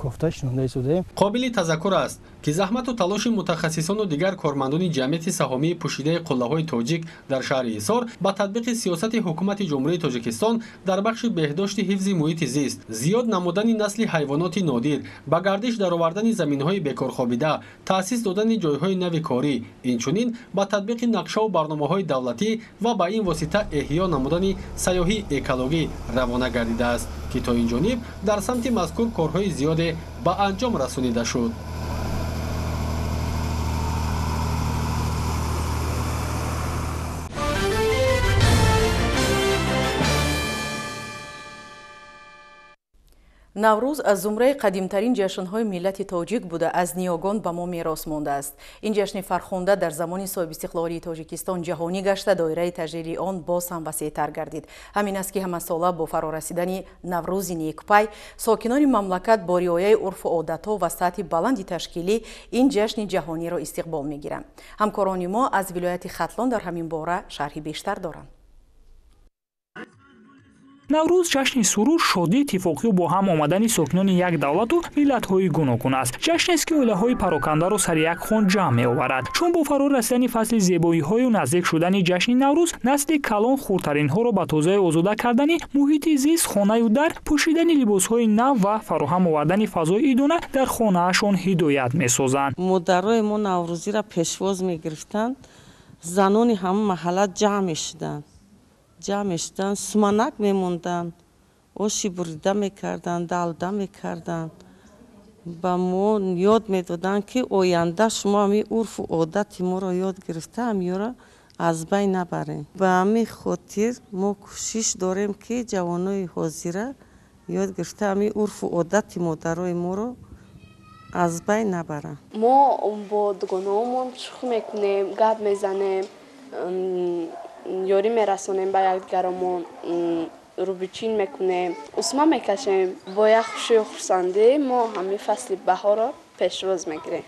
کوفته شنونده سوده. قابل تذکر است که زحمت و تلاش متخصصان و دیگر کارمندان جمعیت سهامی پوشیده قله‌های تاجیک در شهر ایصار با تطبیق سیاست حکومت جمهوری تاجیکستان در بخش بهداشت حفظ محیط زیست، زیاد نمودن نسل حیوانات نادر، به گردش درآوردن زمین‌های بیکار خوابیده، تأسیس دادن جای‌های نو کاری، اینچنین با تطبیق نقشه و برنامه‌های دولتی و با این واسطه احیا نمودن سیاحی اکولوژی روانه گردیده است که تا این جانب در سمت مذکور کارهای زیاد به انجام رسانیده شد. наврӯз аз зумраи қадимтарин ҷашнҳои миллати тоҷик буда аз ниёгон ба мо мерос мондааст. Ин ҷашни фархонда дар замони соҳибистиқлолии Тоҷикистон ҷаҳонӣ гашта доираи таҷлили он боз ҳам васеътар гардид. Ҳамин аст ки ҳамасола бо фарорасидани Наврӯзи некпай сокинони мамлакат бо риояи урфу одатҳо ва сатҳи баланди ташкилӣ ин ҷашни ҷаҳониро истиқбол мегиранд. Ҳамкорони мо аз вилояти Хатлон дар ҳамин бора шарҳи бештар доранд. наврӯз ҷашни сурур, шодӣ, иттифоқию бо ҳам омадани сокинони як давлату миллатҳои гуногун аст. ҷашнест ки оилаҳои парокандаро сари як хон ҷамъ меоварад. чун бо фаро расидани фасли зебоиҳою наздик шудани ҷашни наврӯз, насли калон хурдтаринҳоро ба тозаи озода кардани муҳити зист, хонаю дар, пӯшидани либосҳои нав ва фароҳам овардани фазои идона дар хонаашон ҳидоят месозанд. модарои мо наврӯзиро пешвоз мегирифтанд, занони ҳама маҳалла ҷамъ мешуданд. суманак мемонданд, оши бурида мекарданд, далда мекарданд. ба мо ёд медоданд ки оянда шумо ҳамин урфу одати моро ёд гирифта ҳамиёро аз байн набарем. ба ҳамин хотир мо кӯшиш дорем ки ҷавонои ҳозира ёд гирифта ҳамин урфу одати модарои моро аз байн набаранд. мо бо дугонаҳомон шӯхӣ мекунем, гап мезанем, ёрӣ мерасонем ба якдигарамон, рӯбичин мекунем, усма мекашем. Бо як хушию хурсандӣ мо ҳамин фасли баҳорро пешвоз мегирем.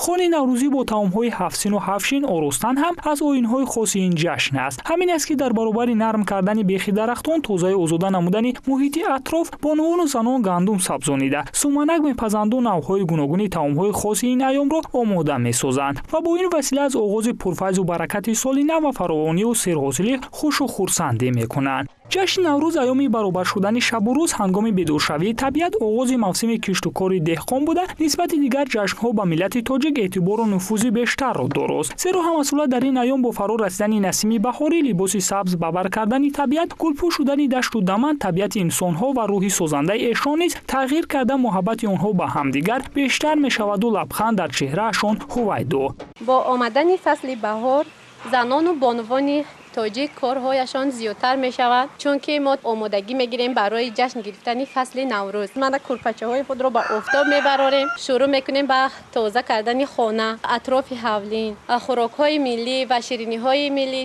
хони наврӯзӣ бо таомҳои ҳафсину ҳафшин оростан ҳам аз оинҳои хоси ин ҷашн аст. ҳамин аст ки дар баробари нарм кардани бехи дарахтон, тозаи озода намудани муҳити атроф, бонувону занон гандум сабзонида, суманак мепазанду навъҳои гуногуни таомҳои хоси ин айёмро омода месозанд ва бо ин васила аз оғози пурфайзу баракати соли нав ва фаровонию серҳосилӣ хушу хурсандӣ мекунанд. ҷашни наврӯз айёми баробар шудани шабу рӯз ҳангоми бедоршавии табиат, оғози мавсими кишту кори деҳқон буда, нисбати дигар ҷашнҳо ба миллати тоҷик эътибору нуфузи бештарро дорост. зеро ҳамасола дар ин айём бо фаро расидани насими баҳорӣ, либоси сабз ба бар кардани табиат, гулпӯш шудани дашту даман, табиати инсонҳо ва рӯҳи созандаи эшон низ тағйир карда муҳаббати онҳо ба ҳамдигар бештар мешаваду лабханд дар чеҳраашон ҳувайдо. бо омадани фасли баҳор занону бонувони тоҷик корҳояшон зиёдтар мешавад, чунки мо омодагӣ мегирем барои ҷашн гирифтани фасли наврӯз. мана курпачаҳои худро ба офтоб мебарорем, шурӯъ мекунем ба тоза кардани хона, атрофи ҳавлин, хӯрокҳои миллӣ ва шириниҳои миллӣ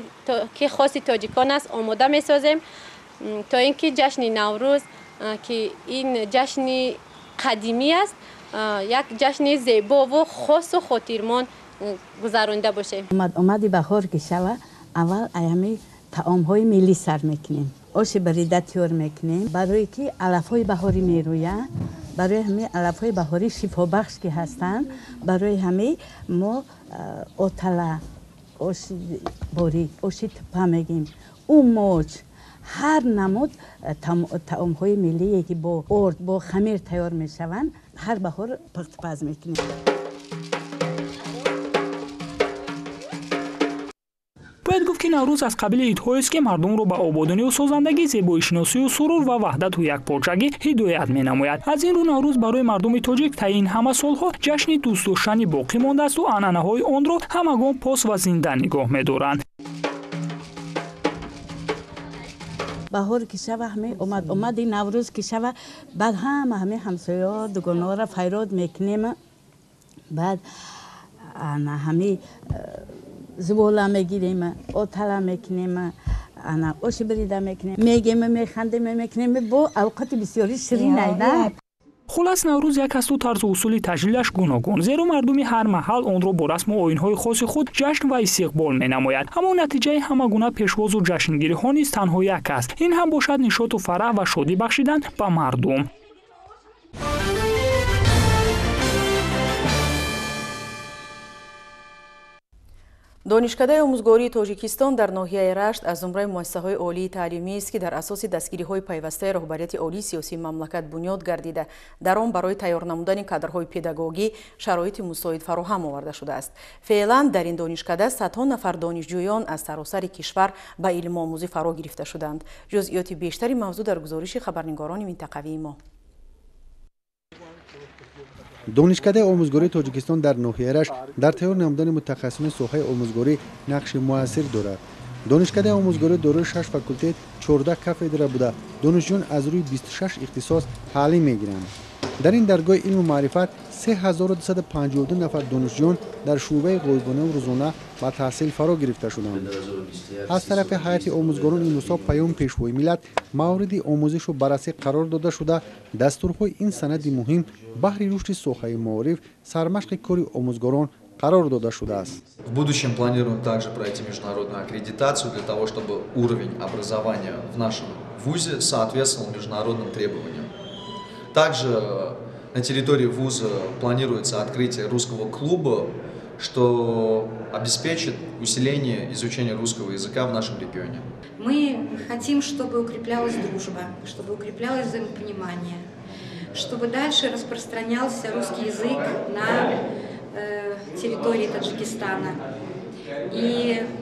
ки хоси тоҷикон аст омода месозем, то ин ки ҷашни наврӯз ки ин ҷашни қадимӣ аст, як ҷашни зебову хосу хотирмон гузаронида бошем. омади баҳор ки шава, аввал аями таомҳои миллӣ сар мекунем. оши барида тиёр мекунем, барое ки алафҳои баҳорӣ мерӯянд. барои ҳамин алафҳои баҳорӣ шифобахш ки ҳастанд, барои ҳамин мо отала, оши борӣ, оши тупа мегим, ӯ моҷ, ҳар намуд таомҳои миллие ки бо орд, бо хамир тайёр мешаванд, ҳар баҳор пухтупаз мекунем. бояд гуфт ки наврӯз аз қабили идҳоест ки мардумро ба ободонию созандагӣ, зебоишиносию сурур ва ваҳдату якпорчагӣ ҳидоят менамояд. аз ин рӯ наврӯз барои мардуми тоҷик таи ин ҳама солҳо ҷашни дӯстдоштани боқӣ мондааст ва анъанаҳои онро ҳамагон пос ва зинда нигоҳ медоранд. баҳор ки шава ҳамин омади наврӯз ки шава, баъд ҳамин ҳамсояҳо дугонаҳоро файрод мекунем, баъд ҳамин зубола мегирем, отала мекунем, оши бирида мекунем, мегем, механдем, мекунем, бо авқати бисёри ширин айда. خلاص نوروز یک از تو طرز اصول تجلیلش گوناگون، زیرا مردم هر محل آن را با رسم و آیین‌های خاص خود جشن و استقبال می‌نماید. اما نتیجه همگونه پیشواز و جشنگیری‌ها نیز تنها یک است. این هم باشد نشاط و فرح و شادی بخشیدن به مردم. دانشکده آموزگاری تاجیکستان در ناحیه رشت از زمره مؤسسه‌های عالی تعلیمی است که در اساس دستگیری‌های پیوسته رهبریت عالی سیاسی مملکت بنیاد گردیده در آن برای تیار نمودن کادرهای پداگوژی شرایط مساعد فراهم آورده شده است. فعلا در این دانشکده صدها نفر دانشجویان از سراسر کشور به علم آموزی فرا گرفته شدند. جزئیات بیشتری موضوع در گزارش خبرنگاران منطقوی ما. دانشکده آموزگاری تاجیکستان در ناحیه رشت در تیار نمودن متخصصان ساحه آموزگاری نقش موثر دارد. دانشکده آموزگاری دارای 6 فاکولته 14 کاتدرا بوده. دانشجویان از روی 26 اختصاص تعلیم می‌گیرند. در این درگاه علم و معرفت 3252 نفر دانشجویان در شعبه غیبانه و روزانه با تحصیل فرا گرفته شدند. از طرف هیئت آموزگاران این روزها پیام پیشوای ملت مورد آموزش و بررسی قرار داده شده. دستورهای این سند مهم بهر رشد ساحه معارف سرمشق کار آموزگاران قرار داده شده است. В будущем планируем также пройти международную аккредитацию для того, чтобы уровень образования в нашем вузе соответствовал международным требованиям. Также на территории вуза планируется открытие русского клуба, что обеспечит усиление изучения русского языка в нашем регионе. Мы хотим, чтобы укреплялась дружба, чтобы укреплялось взаимопонимание, чтобы дальше распространялся русский язык на территории Таджикистана. И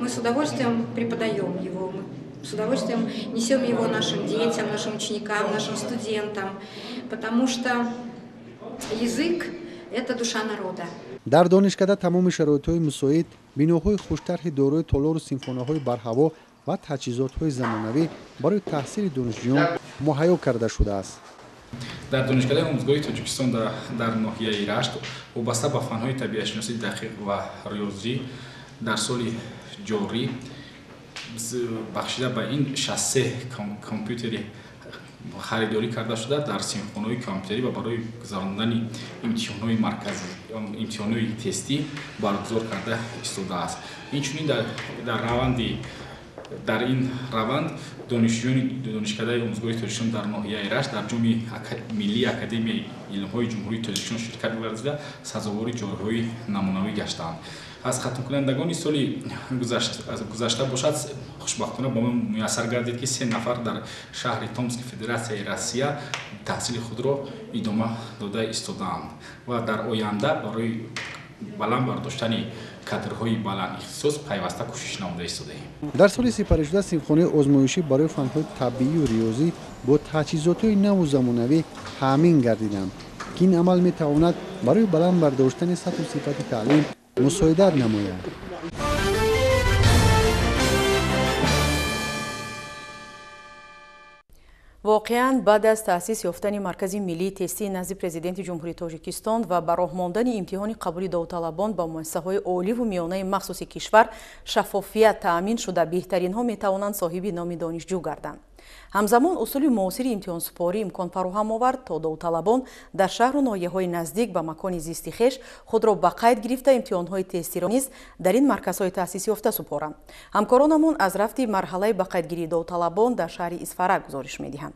мы с удовольствием преподаем его, мы с удовольствием несем его нашим детям, нашим ученикам, нашим студентам, потому что язык – это душа народа. در دانشکده تمام شرایط‌های مساعد، بیناهای خوش‌طرح دارای تالار و سیمفونی‌های برهوا و تجهیزات‌های زمانوی برای تحصیل دانشجویان مهیا کرده شده است. در دانشکده آموزگاری تاجیکستان در ناحیه رشت وابسته به فن‌های طبیعت‌شناسی دقیق و ریاضی در سال جاری بخشیده به این 63 کامپیوتری خریداری کرده شده در سیمفونی‌های کامپیوتری و برای گذراندن امتحان‌های مرکزی امتحان‌های تستی برگزار کرده ایستاده است. اینچنین در این روند دانشجویان دانشکده آموزگاری تاجیکستان در ناحیه رشت در جام ملی اکادمی علم‌های جمهوری تاجیکستان شرکت ورزیده سزاوار جایهای نمونوی گشتند. از ختم کنندگان سال گذشته باشد خوشبختانه با من میسر گردید که 3 نفر در شهر تومسک فدراسیای روسیه تحصیل خود را ادامه داده ایستادند و در آینده برای بلند برداشتن کادرهای بلند اختصاص پیوسته کوشش نموده ایستاده‌ایم. در سال سپری شده سیمفونی آزمایشی برای فن‌های طبیعی و ریاضی با تجهیزات‌های نو و زمانوی تامین گردیدند که این عمل می‌تواند برای بلند برداشتن سطح و صفت تعلیم مساعدت نماید. واقعاً بعد از تأسیس یافتن مرکز ملی تستی نزد پرزیدنت جمهوری تاجیکستان و به راه ماندن امتحان قبولی داوطلبان با مؤسسه‌های عالی و میانه مخصوص کشور شفافیت تأمین شده بهترین‌ها می‌توانند صاحب نام دانشجو گردند. همزمان اصول معاصر امتحان سپاری امکان فراهم آورد تا داوطلبان در شهر و ناحیه‌های نزدیک به مکان زیست خویش خود را به قید گرفته امتحان‌های تستی را نیز در این مرکزهای تأسیس یافته سپارند. همکارانمون از رفت مرحله به قیدگیری داوطلبان در شهر اصفهان گزارش می‌دهند.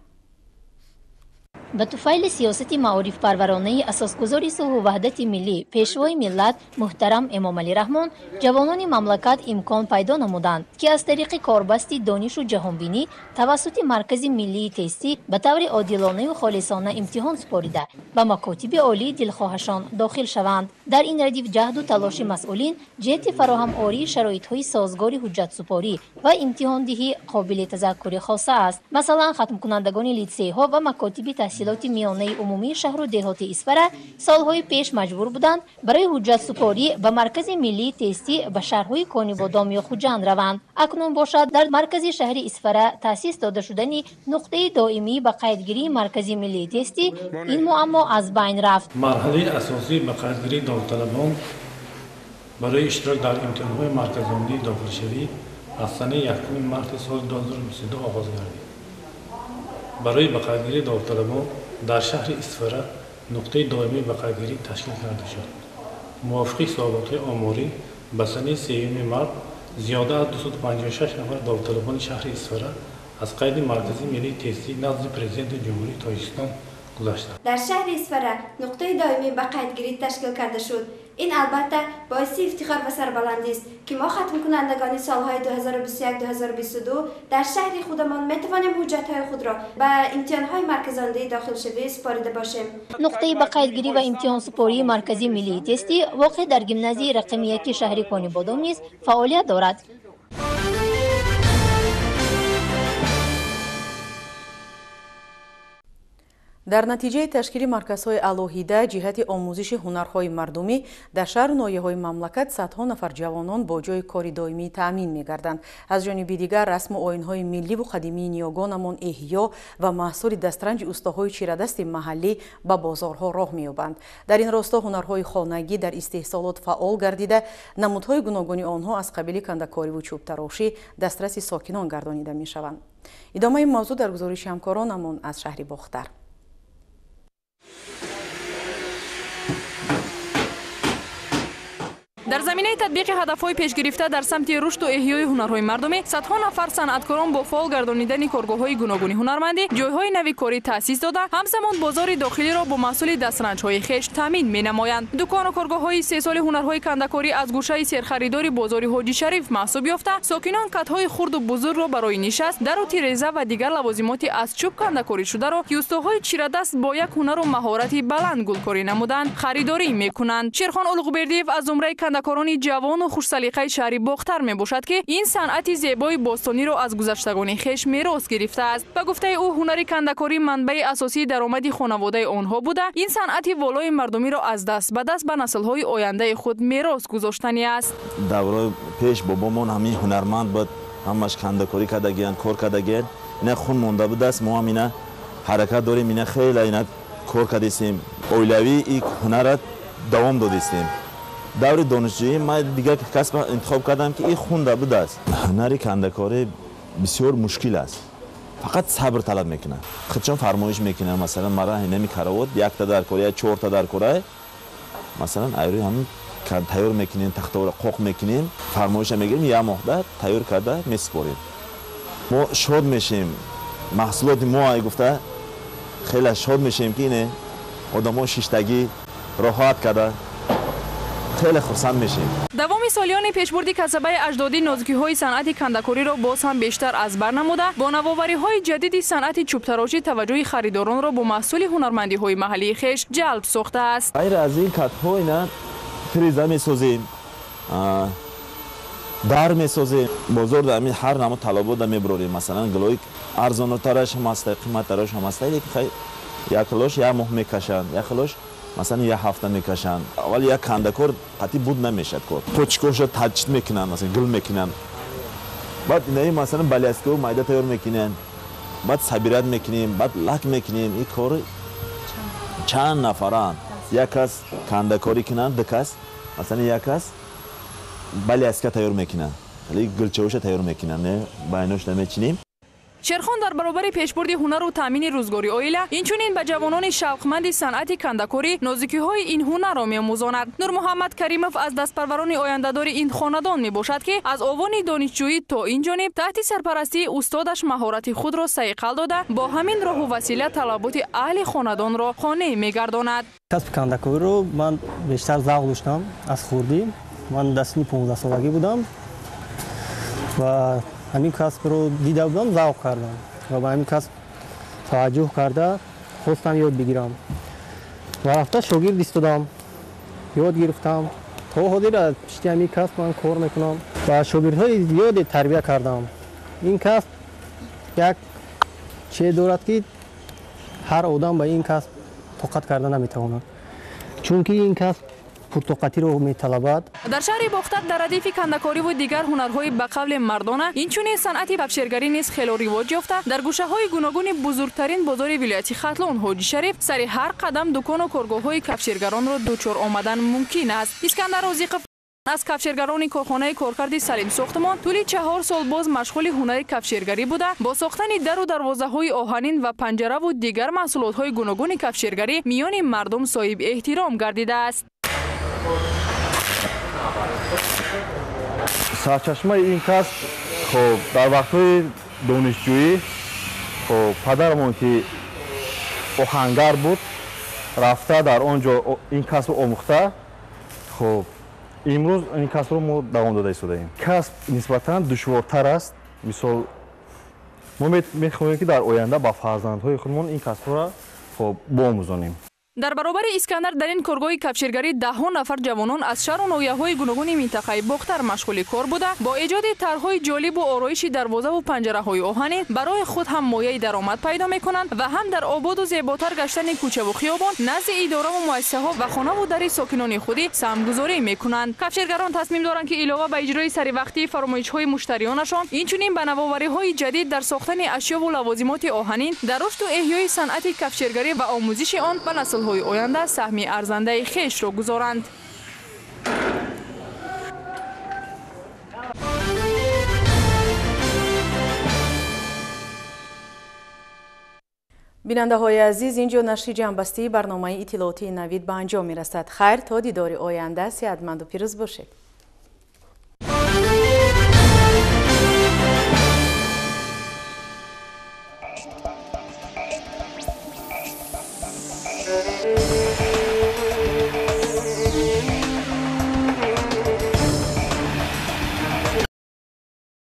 به طفیل سیاست معارف پرورانه اساسگذاری صلح و وحدت ملی پیشوای ملت محترم امام علی رحمان جوانان مملکت امکان پیدا نمودند که از طریق کاربستی دانش و جهانبینی توسط مرکز ملی تستی به طور عادلانه و خالصانه امتحان سپاریده به مکاتب عالی دلخواهشان داخل شوند. در این ردیف جهد و تلاش مسئولین جهت فراهم آوری شرایط‌های سازگار حجت سپاری و امتحان دهی قابل تذکر خاصه است. مثلا ختم کنندگان لیسه‌ها و مکاتب تحصیلات میانه عمومی شهر و دهات اصفهان سالهای پیش مجبور بودند برای حجت سپاری به مرکز ملی تستی به شهرهای کانیبادام یا خوجند روند. اکنون باشد در مرکز شهر اصفهان تأسیس داده شدن نقطه دائمی به قیدگیری مرکز ملی تستی این معما از بین رفت. مرحله اساسی به قیدگیری داوطلبان برای اشتراک در امتحان‌های مرکز ملی داخلشوی از سنه 1 مارس سال 2022 آغاز گردید. برای به قیدگیری داوطلبان در شهر اصفهان نقطه دائمی بقایگیری تشکیل کرده شد. موافق صحبت‌های آماری به سنه 3 مارس زیاده از 256 نفر داوطلبان شهر اصفهان از قید مرکزی ملی تستی نزد پرزیدنت جمهوری تاجیکستان گذشتند. در شهر اصفهان نقطه دائمی بقایگیری تشکیل کرده شد. این البته باعث افتخار و سربلندی است که ما ختم کنندگان سالهای 2021-2022 در شهر خودمان میتوانیم حجت‌های خود را به امتحان‌های مرکزاندهی داخل شده سپارده باشیم. نقطه بقایگیری و امتحان سپاری مرکزی ملی تستی واقع در گیمنازی رقم 1 شهر کانی بادام نیز فعالیت دارد. در نتیجه تشکیل مرکزهای алоҳида ҷиҳати омӯзиши ҳунарҳои мардумӣ дар шаҳру ноҳияҳои мамлакат садҳо нафар ҷавонон бо ҷои кори доимӣ таъмин мегарданд. аз ҷониби дигар расму оинҳои милливу қадимии ниёгонамон эҳё ва маҳсули дастранҷи устоҳои чирадасти маҳаллӣ ба бозорҳо роҳ меёбанд. дар ин росто ҳунарҳои хонагӣ дар истеҳсолот фаъол гардида намудҳои гуногуни онҳо аз қабили кандакориву чӯбтарошӣ дастраси сокинон гардонида мешаванд. идомаи мавзӯъ дар гузориши ҳамкоронамон аз шаҳри бохтар. در زمینه تطبیق هدفهای پیش گرفته در سمت رشد و احیای هنرهای مردمی صدها نفر صنعتکاران با فعال گردانیدن کارگاه‌های گوناگون هنرمندی جایهای نوی کاری تأسیس داده همزمان بازار داخلی را با محصول دسترنج‌های خویش تامین می‌نمایند. دکان و کارگاه‌های 3 سال هنرهای کندکاری از گوشه سرخریداری بازار حاجی شریف محسوب یافته ساکنان کت‌های خرد و بزرگ را برای نشست در و تیرزه و دیگر لوازمات از چوب کندکاری شده را که استوهای چیردست با یک هنر و مهارتی بلند گلکاری نمودند خریداری می‌کنند. شیرخان اولوقبردیف از زمره کندکاران جوان و خوش سلیقه شهری باختر می باشد که این صنعت زیبای باستانی را از گذشتگان خویش میراث گرفته است. به گفته او هنر کندکاری منبع اساسی درآمد خانواده آنها بوده این صنعت والای مردمی را از دست به دست به نسل‌های آینده خود میراث گذاشتنی است. دوره پیش بابامون همین هنرمند بود همش کندکاری کردگیان کار کردگیان اینا خون مونده بود است ما همینا حرکت داریم اینا خیلی اینا کار کردیم اولوی این هنر دوام دادیم. دور دانشجویی من دیگه کسب انتخاب کردم که این خونده بود است. هنر کندکاری بسیار مشکل است. فقط صبر طلب میکنه. خودشون فرمایش میکنه مثلا مرا اینمی کراوت یک تا در کره 4 تا در کره مثلا ایری همین تیار میکنیم تخته رو قوق میکنیم فرمایش میگیریم یک ماه تیار کرده میسپاریم. ما شاد میشیم محصولات ما گفته خیلی شاد میشیم که اینه آدما شیشتگی راحت کرده خیلی خرسند میشیم. دوام سالیان پیشبرد کسبه اجدادی نازکی‌های صنعت کندکاری را باز هم بیشتر از بر نموده با نوآوری‌های جدید صنعت چوبتراشی توجه خریداران را با محصول هنرمندی‌های محلی خویش جلب ساخته است. غیر از این کت‌ها اینا فریزه می‌سازیم در می‌سازیم بازار در هر نمود طلبات می‌بریم مثلا گلوی ارزان‌ترش هم است قیمت‌ترش هم است یک کلاش یک ماه می‌کشند یک کلاش مثلا یک هفته میکشن اول یک کندکار قطعی بود نمیشد کار پوچکوش رو تجدید میکنن مثلا گل میکنن بعد اینا مثلا بالیسکو و مایده تیار میکنن بعد صبیرت میکنیم بعد لک میکنیم این کار چند نفران یک کس کندکاری کنن دو کس مثلا یک کس بالیسکو تیار میکنن ولی گلچه‌وش تیار میکنن نه باینوش نمیچینیم. شیرخان در برابر پیشبرد هنر و تامین روزگاری عائله اینچنین به جوانان شوقمند صنعت کندکاری نازکی‌های این هنر را می‌آموزاند. نور محمد کریمов از دستپروران آینده‌دار این خاندان میباشد که از آوان دانشجویی تا این جانب تحت سرپرستی استادش مهارت خود را صیقل داده با همین راه و وسیله طلبات اهل خاندان را قانع می‌گرداند. کسب کندکاری رو من بیشتر ذوق داشتم از خردی. من دستی 15 سالگی بودم و همین کسب رو دیده بودم ذوق کردم و به همین کسب توجه کرده خواستم یاد بگیرم و رفته شاگرد ایستادم یاد گرفتم تا حاضر پشت همین کسب من کار میکنم و شاگردهای زیاد تربیت کردم. این کسب یک چه دارد که هر آدم به این کسب طاقت کرده نمیتواند چون که این کسب پرطاقتی رو میطلبد. در شهر باختر در ردیف کندکاری و دیگر هنرهای به قول مردانه اینچنین صنعت کفشگری نیز خیلی رواج یافته در گوشه‌های گوناگون بزرگترین بازار ولایت ختلان حاجی شریف سر هر قدم دکان و کارگاه‌های کفشگران را دوچار آمدن ممکن است. اسکندر رازی аз кафшергарони корхонаи коркарди Салим сохтмон тӯли 4 сол боз машғули ҳунари кафшергарӣ буда бо сохтани дару дарвозаҳои оҳанин ва панҷараву дигар маҳсулотҳои гуногуни кафшергарӣ миёни мардум соҳиб эҳтиром гардидааст. сарчашмаи ин касб хоб дар вақтҳои донишҷӯӣ хоб падарамон ки оҳангар буд рафта дар он ҷо ин касб омӯхта хоб имрӯз ин касбро мо давом дода истодаем. Касб нисбатан душвортар аст. Мисол мо мехоҳем ки дар оянда ба фарзандҳои худмон ин касбро хоб биомӯзонем. дар баробари Искандар дар ин коргоҳи кафшергарӣ даҳҳо нафар ҷавонон аз шаҳру ноҳияҳои гуногуни минтақаи бохтар машғули кор буда бо эҷоди тарҳҳои ҷолибу ороиши дарвозаву панҷараҳои оҳанин барои худ ҳам мояи даромад пайдо мекунанд ва ҳам дар ободу зеботар гаштани кӯчаву хиёбон назди иdoраву муассисаҳо ва хонаву дари сокинони худӣ самгузорӣ мекунанд. Кафшергарон тасмим доранд ки илова ба иҷрои саривақтии фармоишҳои муштариёнашон инчунин ба навовариҳои ҷадид дар сохтани ашёву лавозимоти оҳанин дар рушду эҳёи санъати кафшергарӣ ва омӯзиши он ба наслҳои оянда саҳми арзандаи хешро гузоранд. бинандаҳои азиз, инҷо нашри ҷамъбастии барномаи иттилоотии навид ба анҷом мерасад. хайр то дидори оянда, сеҳатманду пирӯз бошед.